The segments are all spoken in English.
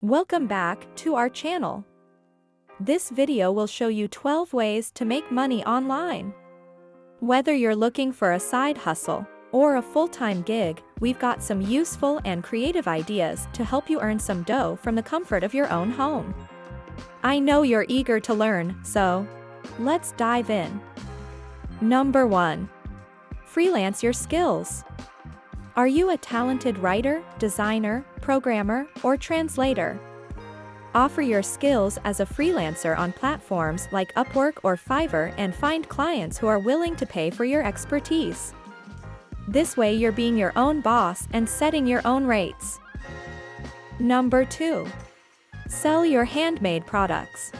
Welcome back to our channel. This video will show you 12 ways to make money online. Whether you're looking for a side hustle or a full-time gig, we've got some useful and creative ideas to help you earn some dough from the comfort of your own home. I know you're eager to learn, so let's dive in. Number 1. Freelance your skills. Are you a talented writer, designer, programmer, or translator? Offer your skills as a freelancer on platforms like Upwork or Fiverr and find clients who are willing to pay for your expertise. This way you're being your own boss and setting your own rates. Number 2. Sell your handmade products.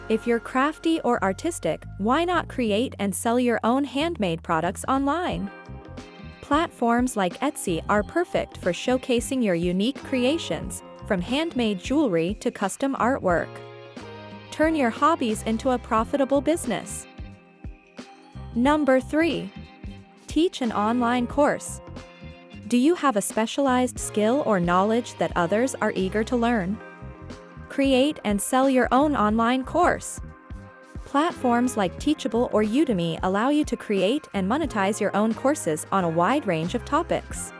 If you're crafty or artistic, why not create and sell your own handmade products online? Platforms like Etsy are perfect for showcasing your unique creations, from handmade jewelry to custom artwork. Turn your hobbies into a profitable business. Number 3. Teach an online course. Do you have a specialized skill or knowledge that others are eager to learn? Create and sell your own online course. Platforms like Teachable or Udemy allow you to create and monetize your own courses on a wide range of topics.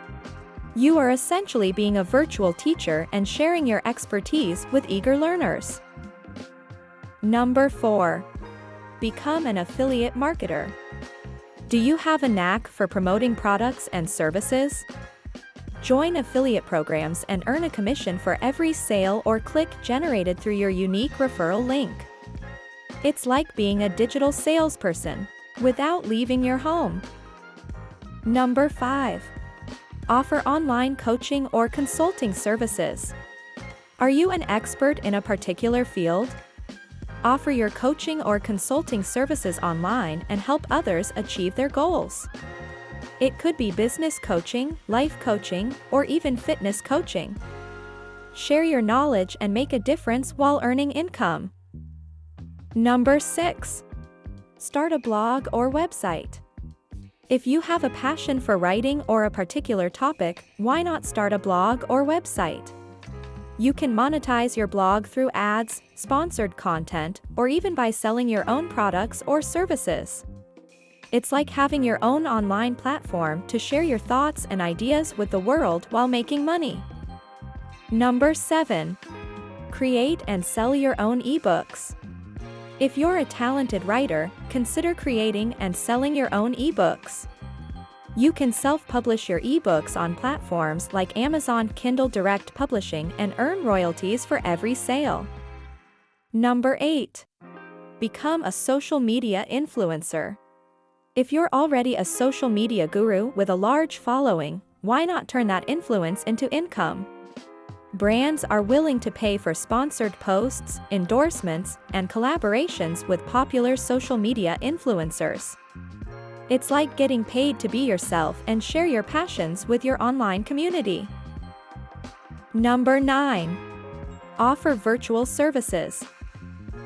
You are essentially being a virtual teacher and sharing your expertise with eager learners. Number 4. Become an affiliate marketer. Do you have a knack for promoting products and services? Join affiliate programs and earn a commission for every sale or click generated through your unique referral link. It's like being a digital salesperson without leaving your home. Number 5. Offer online coaching or consulting services. Are you an expert in a particular field? Offer your coaching or consulting services online and help others achieve their goals. It could be business coaching, life coaching, or even fitness coaching. Share your knowledge and make a difference while earning income. Number 6. Start a blog or website. If you have a passion for writing or a particular topic, why not start a blog or website? You can monetize your blog through ads, sponsored content, or even by selling your own products or services. It's like having your own online platform to share your thoughts and ideas with the world while making money. Number 7. Create and sell your own ebooks. If you're a talented writer, consider creating and selling your own ebooks. You can self-publish your ebooks on platforms like Amazon Kindle Direct Publishing and earn royalties for every sale. Number 8. Become a social media influencer. If you're already a social media guru with a large following, why not turn that influence into income? Brands are willing to pay for sponsored posts, endorsements, and collaborations with popular social media influencers. It's like getting paid to be yourself and share your passions with your online community. Number 9. Offer virtual services.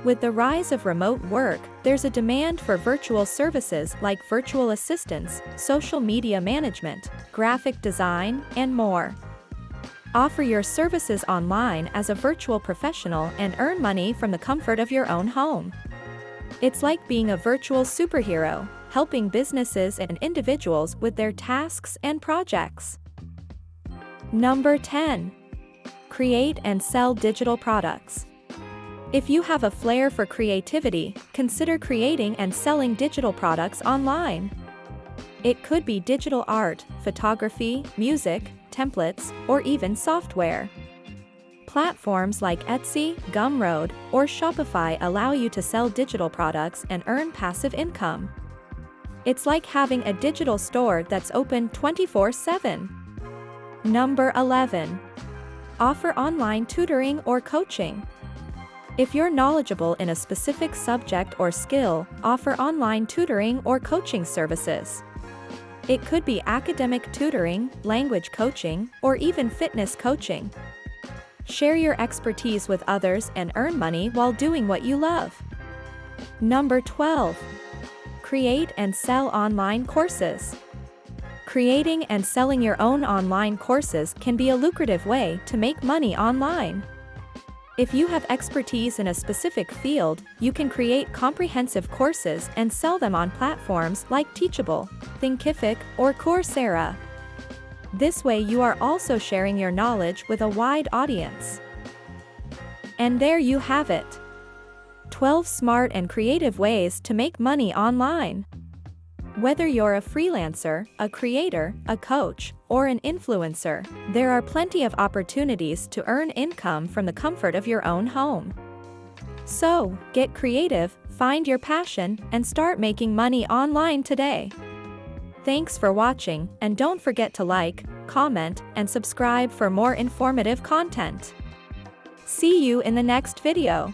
With the rise of remote work, there's a demand for virtual services like virtual assistants, social media management, graphic design, and more. Offer your services online as a virtual professional and earn money from the comfort of your own home. It's like being a virtual superhero, helping businesses and individuals with their tasks and projects. Number 10. Create and sell digital products. If you have a flair for creativity, consider creating and selling digital products online. It could be digital art, photography, music, templates, or even software. Platforms like Etsy, Gumroad, or Shopify allow you to sell digital products and earn passive income. It's like having a digital store that's open 24/7. Number 11. Offer online tutoring or coaching. If you're knowledgeable in a specific subject or skill, offer online tutoring or coaching services. It could be academic tutoring, language coaching, or even fitness coaching. Share your expertise with others and earn money while doing what you love. Number 12. Create and sell online courses. Creating and selling your own online courses can be a lucrative way to make money online. If you have expertise in a specific field, you can create comprehensive courses and sell them on platforms like Teachable, Thinkific, or Coursera. This way you are also sharing your knowledge with a wide audience. And there you have it. 12 smart and creative ways to make money online. Whether you're a freelancer, a creator, a coach, or an influencer, there are plenty of opportunities to earn income from the comfort of your own home. So, get creative, find your passion, and start making money online today. Thanks for watching, and don't forget to like, comment, and subscribe for more informative content. See you in the next video.